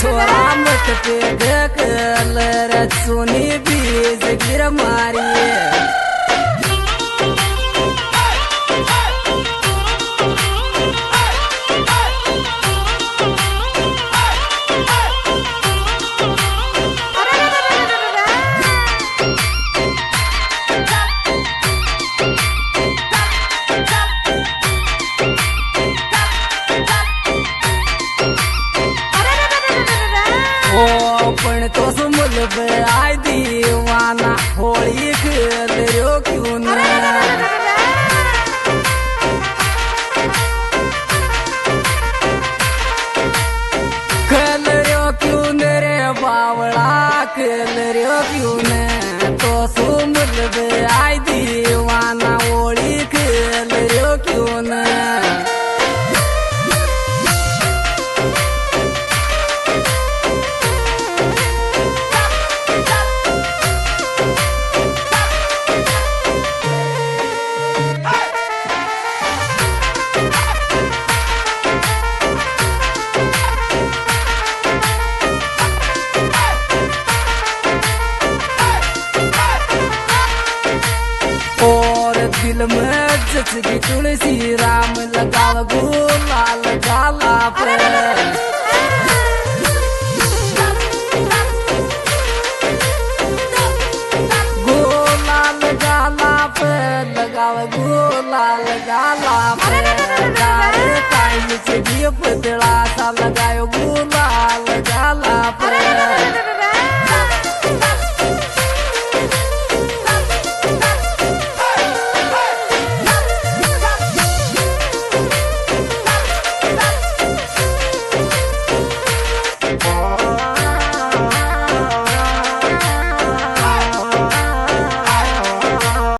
छोरा मत पे कलर सोनी बीज गिर मारी पण तो मुलब आय दीवाना होळी खेळलो क्यों न खेळलो क्यों न रे बावळा खेळलो क्यों न तो मुलब आय दीवाना होळी खेळलो क्यों न दिल में जचगी तुलसी राम लगाव गुलाल गाला पर गुलाल गाला पर लगाव गुलाल गाला पर काई से भी पतला सा लगायो गुलाल गाला पर